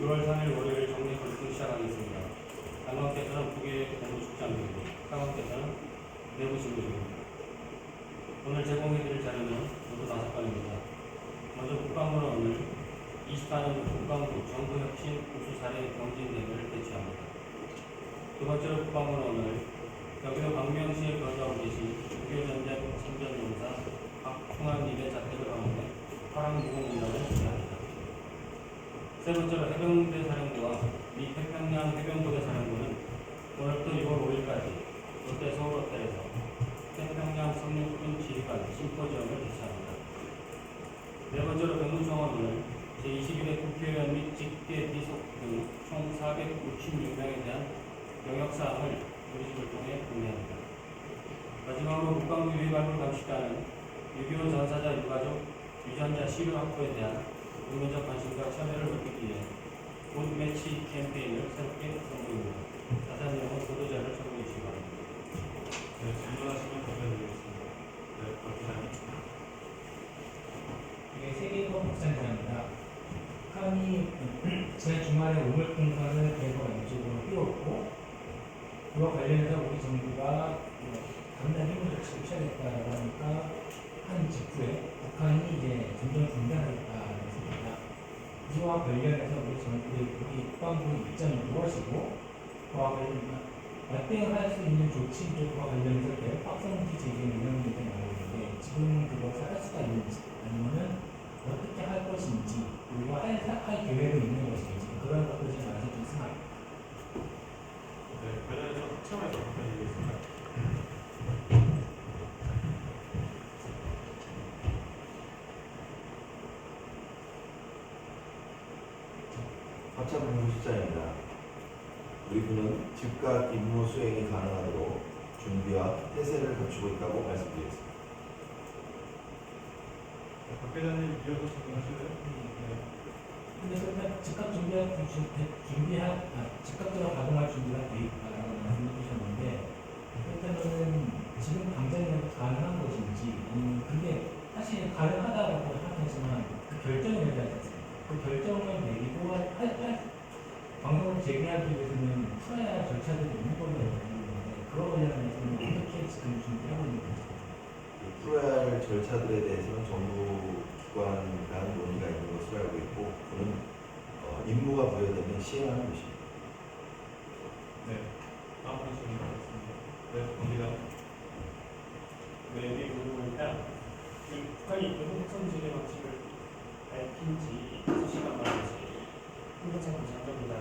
6월 3일 월요일 정리 검증 시작하겠습니다. 장관께서는 부계 공부 숙장 중이고 사관께서는 내부 진료 중입니다. 오늘 제공해드릴 자료는 모두 5건입니다. 먼저 국방부는 오늘 24년 국방부 정부혁신 우수 사례 경진대회를 개최합니다. 두 번째로 국방부는 오늘 경기도 광명시에 거주하고 계신 6.25전쟁 참전용사 박충환님의 자택을 방문해 화랑무공문화를 준비합니다. 세 번째로 해병대 사령부와 미 태평양 해병부대 사령부는 오늘부터 6월 5일까지 롯데 서울 호텔에서 태평양 상륙군 지휘관 심포지엄을 개최합니다. 네 번째로 병무청은 제21회 국회의원 및 직계 비속 등 총 466명에 대한 영역사항을 조직을 통해 공개합니다. 마지막으로 국방부 유해발굴 감식단은 6.25 전사자 유가족, 유전자 시료 확보에 대한 국민적 관심과 참여를 높이기 배치 캠페인을 새롭게 선보입니다. 자세한 내용은 보도자를 참고해 주시기 바랍니다. 네, 질문하시면 답변드리겠습니다. 네, 박기자님. 이게 세계인권 국산기사입니다. 북한이 지난 주말에 오물풍선을 대거 이쪽으로 띄웠고, 그와 관련해서 우리 정부가 강단 힘을 조치를 취하겠다라고 하니까 한 직후에 북한이 이제 점점 중단하겠다는 것입니다. 이와 관련해서 우리 정부의 우리 국방부 입장이 무엇이고, 그와 관련 맞대응할 수 있는 조치들과 관련해서 계속 확성기 제기 이런 얘기가 나오고 있는데 지금 그걸 할 수가 있는지 아니면은 어떻게 할 것인지 그리고 할 계획은 있는 것인지 그런 것들 좀 말씀해 주세요. 네, 관련해서 학점에서 답변드리겠습니다. 합참본부 실장입니다. 우리 군은 즉각 임무 수행이 가능하도록 준비와 태세를 갖추고 있다고 말씀드리겠습니다. 네, 박 기자님 이어서 질문하실래요? 근데 그러면 즉각적으로 가동할 준비가 돼 있다라고 말씀해 주셨는데 그렇다면은 지금 당장이라도 가능한 것인지 아니면 그게 사실 가능하다고 생각하지만 그 결정을 내려야 되지 않습니까? 그 결정을 내리고 방송을 재개하기 위해서는 풀어야 할 절차들이 있는 걸로 알고 있는데 그와 관련해서는 어떻게 지금 준비하고 있는 건지. 풀어야 할 절차들에 대해서는 정부 기관 간 논의가 있는 것으로 알고 있고 그는 임무가 부여되면 시행하는 것입니다. 네, 다음 질문 하겠습니다. 네, 박 기자님. 네, 우리 궁금합니다. 북한이 대북선 지대 방식을 밝힌 지 6시간 만에 홍보상 장관이나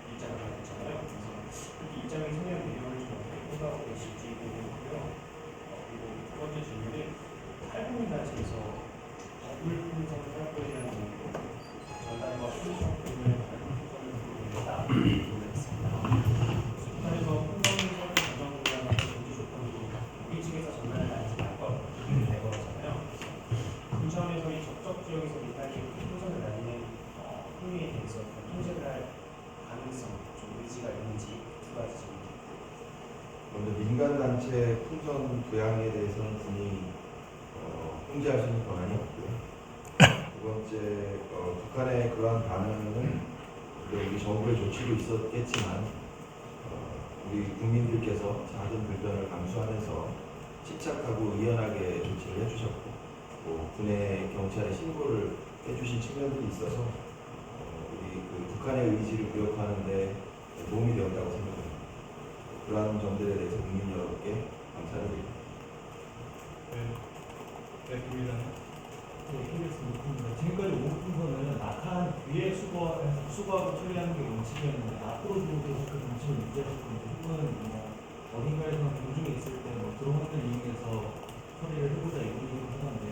입장을 밝혔잖아요. 그래서 이 입장의 성향 내용을 좀 어떻게 평가하고 계실지 궁금하고요. 그리고 두 번째 질문은 탈북민 단체에서 물풍선을 확보에 대한 내용으로 전단과 풍선을 발풍선을 부르는다 보냈습니다. 북한에서 풍선을 전정부장한테 정지 조건으로 우리 측에서 전달을 하지 말 거잖아요. 그 차원에서 이 적적 지역에서 민간이 풍선을 날리는 행위에 대해서 통제를 할 가능성, 좀 의지가 있는지 두 가지 질문입니다. 먼저 민간 단체 풍선 부양에 대해서는 군이 통제할 수 있는 권한이 없고요. 두 번째, 북한의 그러한 반응은 우리 정부의 조치도 있었겠지만 우리 국민들께서 작은 불편을 감수하면서 침착하고 의연하게 조치를 해주셨고 또 군의 경찰에 신고를 해주신 측면들이 있어서 우리 북한의 의지를 구역하는 데 도움이 되었다고 생각합니다. 그러한 점들에 대해서 국민 여러분께 감사를 드립니다. 네, 김 기자님. 네, KBS 지금까지 오물풍선은 낙하한 뒤에 수거하고 처리하는 게 원칙이었는데 앞으로도 계속 그 원칙을 유지하실 건지 혹은 어딘가에서 공중에 있을 때 드론을 이용해서 처리를 해보자 이런 얘기를 하던데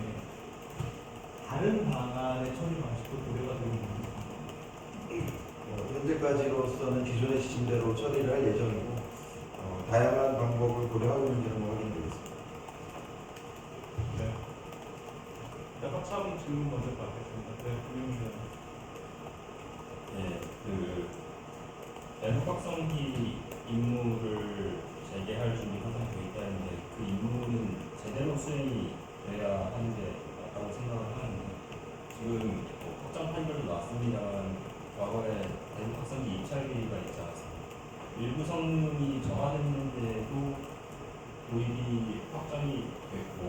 다른 방안의 처리 방식도 고려가 되고 있습니다. 현재까지로서는 기존의 지침대로 처리를 할 예정이고 다양한 방법을 고려하고 있는지는 확인되겠습니다. 네. 네, 학참 질문 먼저 받겠습니다. 네, 김용 기자님. 네, 대북 확성기 임무를 재개할 준비 상황이 되어 있다는데 그 임무는 제대로 수행이 돼야 하는 게 맞다고 생각을 하는데 지금 확정 판결도 났습니다만 과거에 대북 확성기 입찰기가 있지 않았습니까? 일부 성능이 저하됐는데도 도입이 확정이 됐고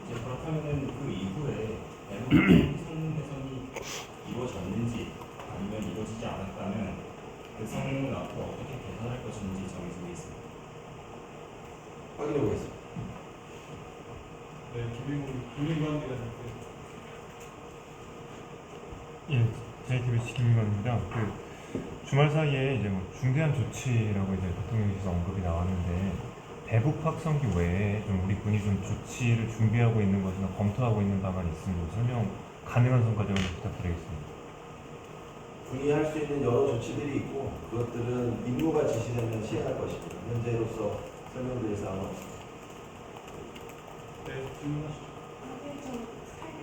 이제 그렇다면은 그 이후에 대북 확성기 성능 개선이 이루어졌는지 아니면 이루어지지 않았다면 그 성능을 앞으로 어떻게 개선할 것인지 정해지고 있습니다. 확인해 보겠습니다. 네, 김민관 기자님께. 예, JTBC 김민건입니다. 주말 사이에 이제 중대한 조치라고 이제 대통령실에서 언급이 나왔는데 대북 확성기 외에 좀 우리 군이 좀 조치를 준비하고 있는 것이나 검토하고 있는 방안이 있으면 설명 가능한 선까지 부탁드리겠습니다. 군이 할 수 있는 여러 조치들이 있고 그것들은 임무가 지시되면 시행할 것입니다. 현재로서 설명드릴 사항은 없습니다. 네, 질문하시죠.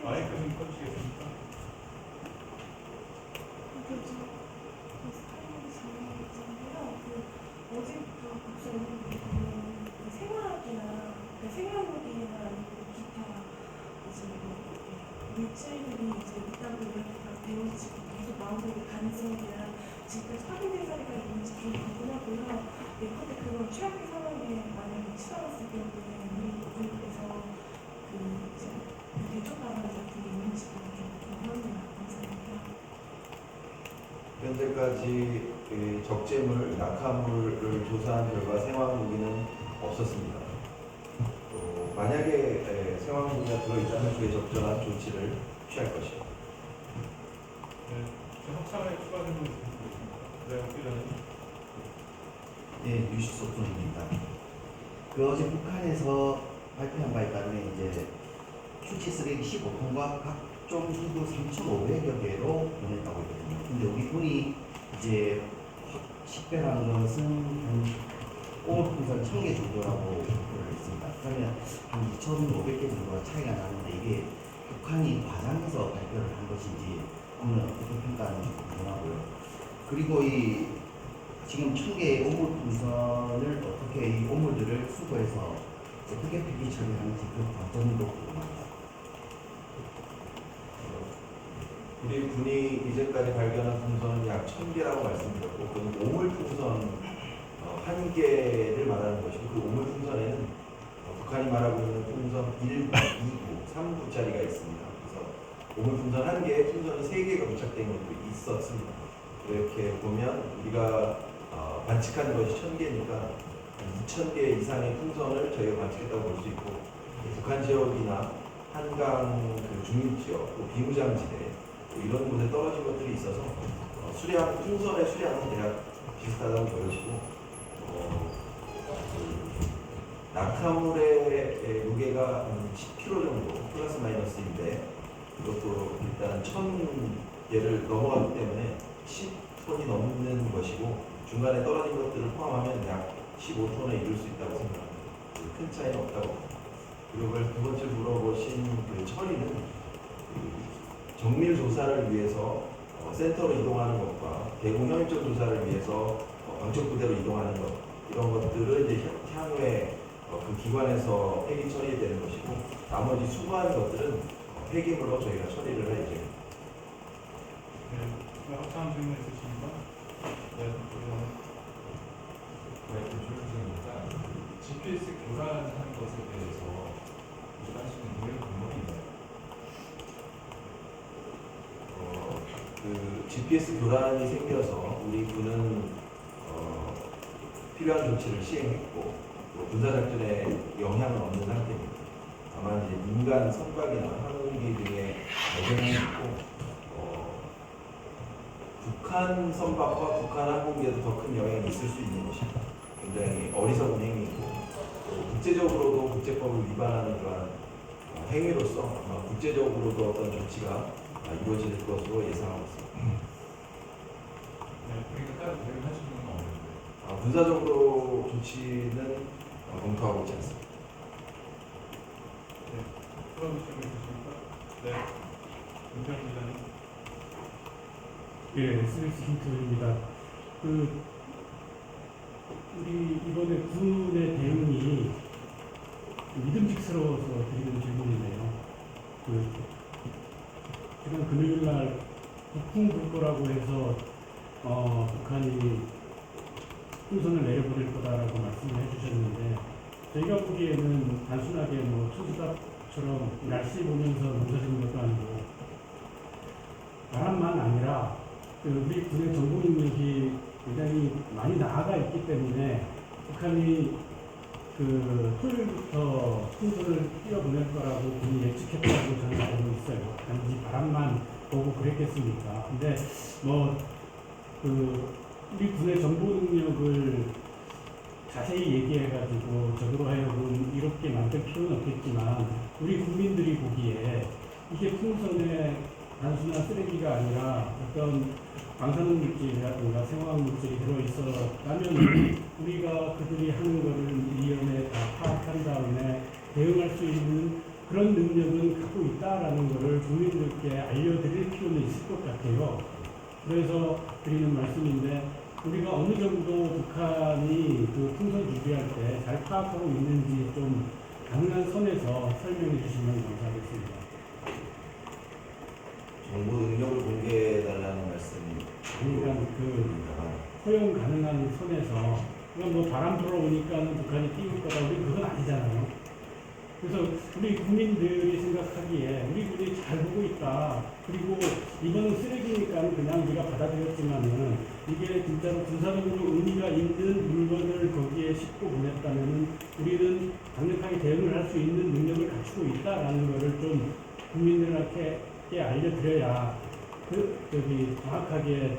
마이크 좀 꺼주시겠습니까? 조치들이 이제 있다고 이야기가 되어지고 계속 나오고 있는 가능성에 대한 지금까지 확인된 사례가 있는지 좀 궁금하고요. 네, 근데 그런 최악의 상황에 만약에 치달았을 경우에 우리 국에서 그 이제 대처 방안 같은 게 있는지 좀 궁금합니다. 감사합니다. 현재까지 그 적재물, 낙하물을 조사한 결과 생화학 무기는 없었습니다. 또 만약에 생화학 무기가 들어있다면 그에 적절한 조치를 취할 것이요. 네. 확차에 추가 질문 있으십니까? 네, 기자님. 네, 유식석 분입니다. 그 어제 북한에서 발표한 바에 따르면 이제 휴지 쓰레기 15톤과 각종 기구 3,500여 개로 보냈다고 했거든요. 근데 우리 군이 이제 식별한 것은 한 오물풍선 1,000개 정도라고 발표를 했습니다. 그러면 한 2,500개 정도가 차이가 나는데 이게 북한이 과장해서 발표를 한 것인지 오늘 어떻게 평가하는지 궁금하고요. 그리고 이 지금 1,000개의 오물풍선을 어떻게 이 오물들을 수거해서 어떻게 폐기 처리하는지 그 과정도 궁금합니다. 우리 군이 이제까지 발견한 풍선은 약 1,000개라고 말씀드렸고, 그건 오물풍선 1개를 말하는 것이고, 그 오물풍선에는 북한이 말하고 있는 풍선 1구, 2구, 3구짜리가 있습니다. 그래서 오물풍선 1개에 풍선이 3개가 부착된 것도 있었습니다. 이렇게 보면 우리가 관측한 것이 1,000개니까 2,000개 이상의 풍선을 저희가 관측했다고 볼 수 있고, 북한 지역이나 한강 그 중립 지역, 또 비무장지대 이런 곳에 떨어진 것들이 있어서 수량, 풍선의 수량은 대략 비슷하다고 보여지고, 낙하물의 무게가 10kg 정도 플러스 마이너스인데, 이것도 일단 1,000개를 넘어가기 때문에 10톤이 넘는 것이고, 중간에 떨어진 것들을 포함하면 약 15톤에 이를 수 있다고 생각합니다. 큰 차이는 없다고. 그리고 두 번째 물어보신 그 처리는 정밀 조사를 위해서 센터로 이동하는 것과 대공 형입적 조사를 위해서 방첩 부대로 이동하는 것, 이런 것들은 이제 향후에 그 기관에서 폐기 처리되는 것이고, 나머지 수거하는 것들은 폐기물로 저희가 처리를 할 예정입니다. 네, 확차한 질문 있으십니까? 네, 조용조용입니다. GPS 교란하는 것에 대해서 일반적인 노력 방법이 있나요? 그 GPS 교란이 생겨서 우리 군은 필요한 조치를 시행했고, 또 군사작전에 영향은 없는 상태입니다. 다만 이제 민간 선박이나 항공기 등에 발견이 있고, 북한 선박과 북한 항공기에도 더 큰 영향이 있을 수 있는 것입니다. 굉장히 어리석은 행위이고, 또 국제적으로도 국제법을 위반하는 그런 행위로서 아마 국제적으로도 어떤 조치가 이루어질 것으로 예상하고 있습니다. 네, 그러니까 따로 대응하시는 건 없는데. 군사적으로 조치는 검토하고 있지 않습니다. 네, 추가 질문 있으십니까? 네, 윤태현 기자님. 예, SBS 힌트입니다. 우리 이번에 군의 대응이 믿음직스러워서 드리는 질문인데요. 지난 금요일 날 북풍 불 거라고 해서 북한이 풍선을 내려보낼 거다라고 말씀을 해주셨는데, 저희가 보기에는 단순하게 초지답처럼 날씨 보면서 농사짓는 것도 아니고 바람만 아니라 우리 군의 정보 능력이 굉장히 많이 나아가 있기 때문에 북한이 토요일부터 풍선을 띄워보낼 거라고 군이 예측했다고 저는 알고 있어요. 단지 바람만 보고 그랬겠습니까? 근데 우리 군의 정보 능력을 자세히 얘기해가지고 적으로 하여금 이롭게 만들 필요는 없겠지만, 우리 국민들이 보기에 이게 풍선의 단순한 쓰레기가 아니라 어떤 방사능 물질이라든가 생화학 물질이 들어있었다면 우리가 그들이 하는 것을 미연에 다 파악한 다음에 대응할 수 있는 그런 능력은 갖고 있다라는 것을 국민들께 알려드릴 필요는 있을 것 같아요. 그래서 드리는 말씀인데, 우리가 어느 정도 북한이 그 풍선 준비할 때 잘 파악하고 있는지 좀 가능한 선에서 설명해 주시면 감사하겠습니다. 정보 능력을 공개해달라는 말씀이 그러니까 허용 가능한 선에서 그건 뭐 바람 불어오니까 북한이 띄울 거다 우리 그건 아니잖아요. 그래서 우리 국민들이 생각하기에 우리 군이 잘 보고 있다. 그리고 이거는 쓰레기니까 그냥 우리가 받아들였지만은 이게 진짜로 군사적으로 의미가 있는 물건을 거기에 싣고 보냈다면은 우리는 강력하게 대응을 할 수 있는 능력을 갖추고 있다라는 거를 좀 국민들한테 알려드려야 정확하게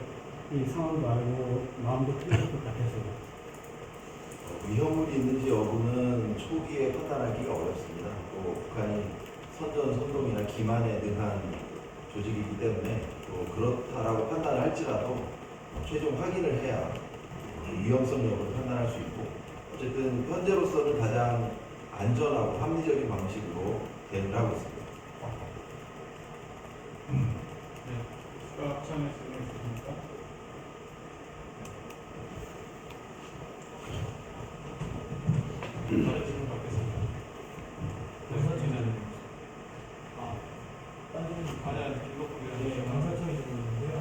이 상황도 알고 마음도 편할 것 같아서. 위험물이 있는지 여부는 초기에 판단하기가 어렵습니다. 또 북한이 선전선동이나 기만에 능한 조직이기 때문에 또 그렇다라고 판단을 할지라도 최종 확인을 해야 그 위험성 여부를 판단할 수 있고 어쨌든 현재로서는 가장 안전하고 합리적인 방식으로 대응을 하고 있습니다. 추가 확장의 질문 있으십니까? 다른 질문 받겠습니다. 강사청이 질문인데요.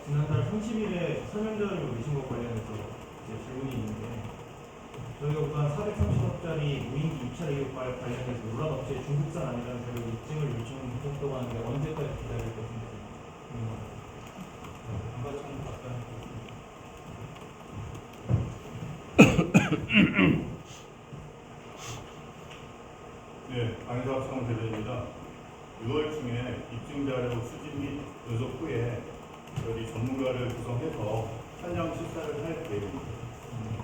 지난달 30일에 설명자를 오신 것 관련해서 이제 질문이 있는데 저희가 우선 430억짜리 무인기 입찰 의혹 관련해서 논란 업체에 중국산 아니라는 자료 입증을 요청했다고 하는데 언제까지 기다릴 것인지 궁금합니다. 강사청 답변. 네, 안사합성 대변입니다. 6월 중에 입증 자료 수집 및 분석 후에 저희 전문가를 구성해서 현장 실사를 할 계획입니다.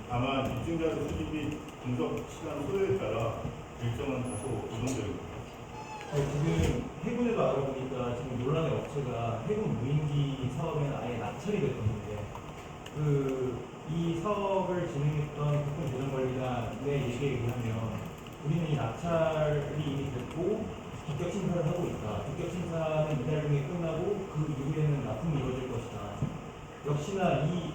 다만 입증 자료 수집 및 분석 시간 소요에 따라 일정은 다소 유동적입니다. 지금 해군에도 알아보니까 지금 논란의 업체가 해군 무인기 사업에는 아예 낙찰이 됐었는데 이 사업을 진행했던 국군재정관리단의 얘기에 의하면 우리는 이 낙찰이 이미 됐고 합격 심사를 하고 있다. 합격 심사는 이달 중에 끝나고 그 이후에는 납품이 이루어질 것이다. 역시나 이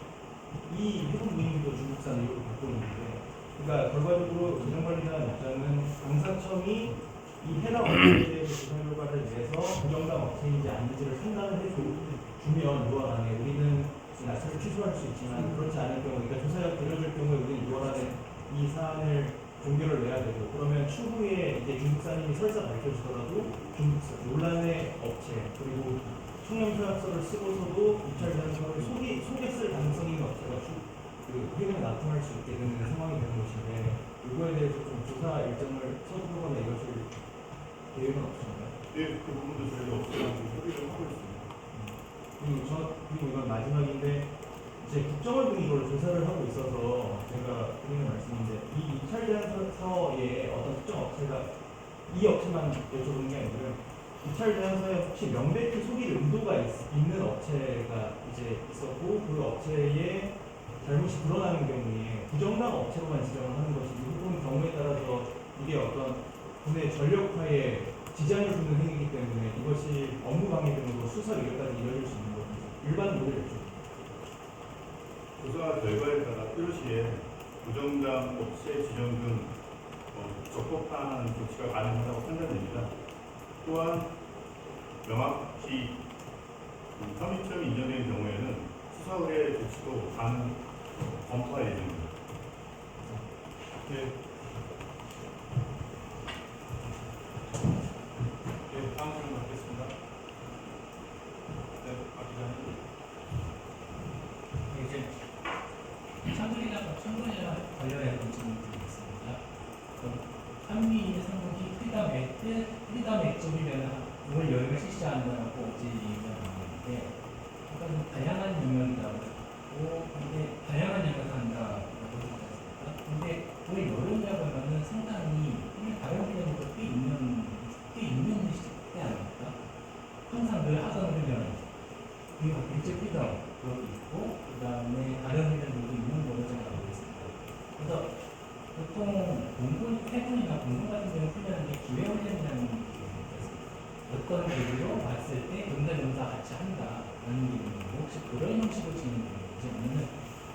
해군 무인기도 중국산 의혹을 갖고 있는데, 그러니까 결과적으로 재정관리단 입장은 강사청이 이 해당 업체에 대해서 조사 결과를 내서 부정당 업체인지 아닌지를 판단을 해주면 6월 안에 우리는 낙찰을 취소할 수 있지만 그렇지 않을 경우, 그러니까 조사가 길어질 경우에 우리는 6월 안에 이 사안을 종결을 내야 되고, 그러면 추후에 이제 중국산이 설사 밝혀지더라도 중국산 논란의 업체 그리고 청렴서약서를 쓰고서도 입찰 대상서를 속였을 가능성이 있는 업체가 해군에 납품할 수 있게 되는 상황이 되는 것인데, 이거에 대해서 좀 조사 일정을 서두르거나 이것을 계획은 없으신가요? 네, 그 부분도 저희가 업체랑 협의를 하고 있습니다. 그리고 이건 마지막인데, 이제 국정원 등이 이걸 조사를 하고 있어서 제가 드리는 말씀인데, 이 입찰 제안서에 어떤 특정 업체가 이 업체만 여쭤보는 게 아니고요. 입찰 제안서에 혹시 명백히 속일 의도가 있는 업체가 이제 있었고, 그 업체의 잘못이 드러나는 경우에 부정당 업체로만 지정을 하는 것이지, 혹은 경우에 따라서 이게 어떤 군의 전력화에 지장을 주는 행위이기 때문에 이것이 업무 방해 등으로 수사 의뢰까지 이뤄질 수 있는 것이죠. 일반 모델이죠. 조사 결과에 따라 필요시에 부정당 업체 지정 등 적법한 조치가 가능하다고 판단됩니다. 또한 명확히 혐의점이 인정된 경우에는 수사 의뢰 조치도 검토할 예정입니다. 네. 네, 다음 질문 받겠습니다. 네, 박 기자님. 이제 청문회랑 관련해서 질문이 있습니다. 한미일 상국이 프리덤 액쪽이면 6월 여름에 실시한다고 어제 얘기가 나왔는데, 약간 다양한 영역이라고 하고, 근데 다양한 영역을 한다고 하지 않습니까? 근데 올 여름이라고 하면은 상당히 다른 훈련보다 꽤 있는 때 아닙니까? 항상 늘 하던 훈련, 그리고 일제 프리덤 그것도 있고, 그 다음에 다른 훈련들도 있는 걸로 제가 알고 있습니다. 그래서 보통 해군이나 공군 같은 경우 훈련하는 게 기회훈련이라는 게 있습니다. 어떤 계기로 봤을 때 용사 같이 한다라는 게 있는데, 혹시 그런 형식으로 진행되는지 아니면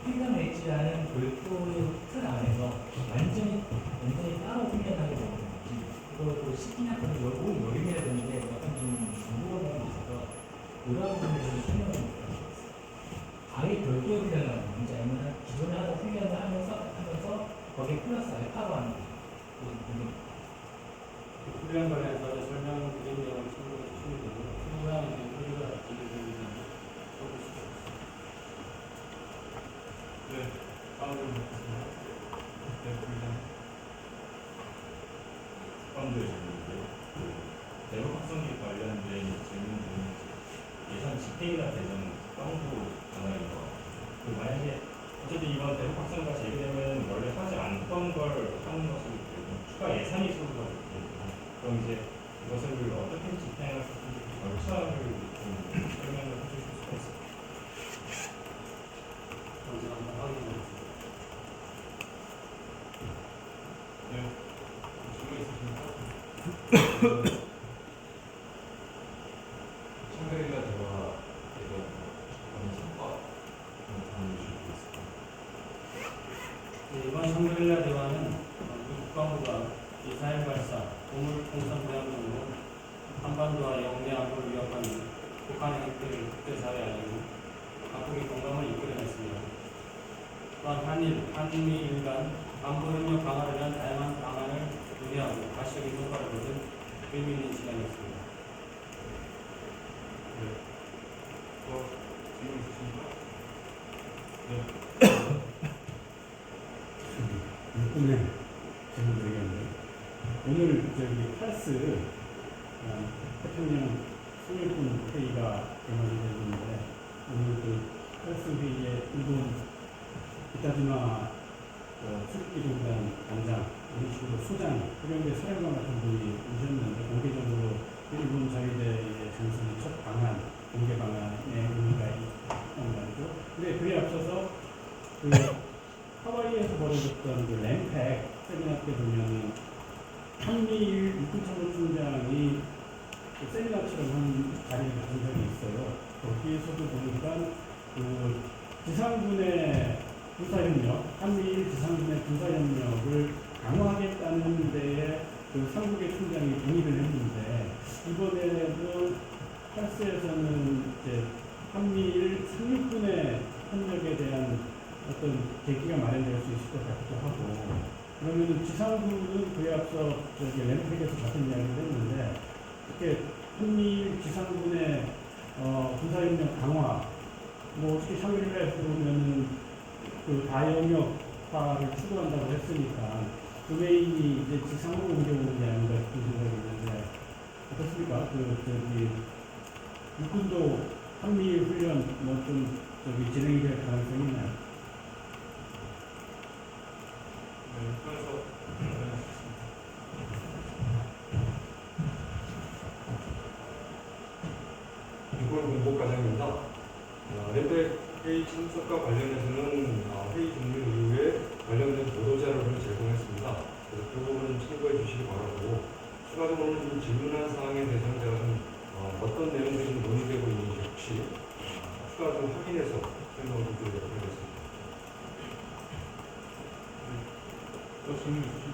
훈련 웨지라는 별도의 틀 안에서 완전히 따로 훈련하게 되는 건지, 그것도 시기나 그런 여름이라 되는데 약간 정보가 부분이 있어서 그러한 부분에 대해서 설명을 못 하겠어요. 아예 별도의 훈련을 하는 건지 아니면 기존에 하던 훈련을 하면서 거기에 플러스 알파로 하는 건지 훈련 관련해서 설명드린 내용을 참고해 주시면 되고요. 충분한 우리가 진행되는 서비스. 네, 다음 질문 받겠습니다. 네, 부의장. 특검들 질문인데요. 대북 확성기 관련된 질문들은 예산 집행이나 대전 특검도 장난인 것 같아요. 그리고 만약에 어쨌든 이번 대북 확성기가 제기되면 원래 하지 않던 걸 하는 것을 추가 예산이 소요가 됐거든요. 그럼 이제 이것을 어떻게 집행할 수 있는지 절차를 좀 설명을 해주실 수가 있을까요? 먼저 한번 확인해보겠습니다. 네, 질문 있으십니까? 샹그릴라 대화에 대한 성과 공유해 주실 수 있을까요? 네, 이번 샹그릴라 대화는 우리 국방부가 미사일 발사, 보물 통상 대응 등으로 한반도와 영내 안보를 위협하는 북한의 행태를 국제사회에 알리고 각국의 공감을 이끌어냈습니다. 또한 한미일 간 안보협력 강화를 위한 다양한 방안을 논의하고 가시적인 효과를 거둔 의미 있는 시간이었습니다. 네. 질문 있으십니까? 네. 일꾼에 질문 드리겠는데 오늘 팔스 태평양 통일군 회의가 개막이 됐는데 오늘 팔스 회의에 일본 이타지마 출입기동단 단장, 우리 식으로 소장, 해병대 사령관 같은 분이 오셨는데 공개적으로 일본 자위대의 전선의 첫 방안, 공개 방안에 의미가 있단 말이죠. 근데 그에 앞서서 하와이에서 벌어졌던 램팩 세미나 때 보면은 한미일 육군참모총장이 세미나처럼 한 자리를 가진 적이 있어요. 거기에서도 보니까 지상군의 군사협력, 한미일 지상군의 군사협력을 강화하겠다는 데에 삼국의 총장이 동의를 했는데 이번에는 팔스에서는 이제 한미일 상륙군의 협력에 대한 어떤 계기가 마련될 수 있을 것 같기도 하고 그러면 지상군은 그에 앞서 램팩에서 같은 이야기를 했는데 이렇게 한미일 지상군의 군사협력 강화 뭐 어떻게 샹그릴라에서 보면은 다영역화를 추구한다고 했으니까 도메인이 이제 지상으로 옮겨오는 게 아닌가 싶은 생각이 있는데 어떻습니까? 육군도 한미일 훈련 진행이 될 가능성이 있나요? 네, 그래서 육군공보과장입니다. 램팩 회의 참석과 관련해서는 회의 종료 이후에 관련된 보도자료를 제공했습니다. 그래서 그 부분은 참고해 주시기 바라고 추가적으로 좀 질문한 사항에 대해서는 제가 좀 어떤 내용들이 좀 논의되고 있는지 혹시 추가 좀 확인해서 설명을 좀 드리도록 하겠습니다. 또 질문 있으십니까?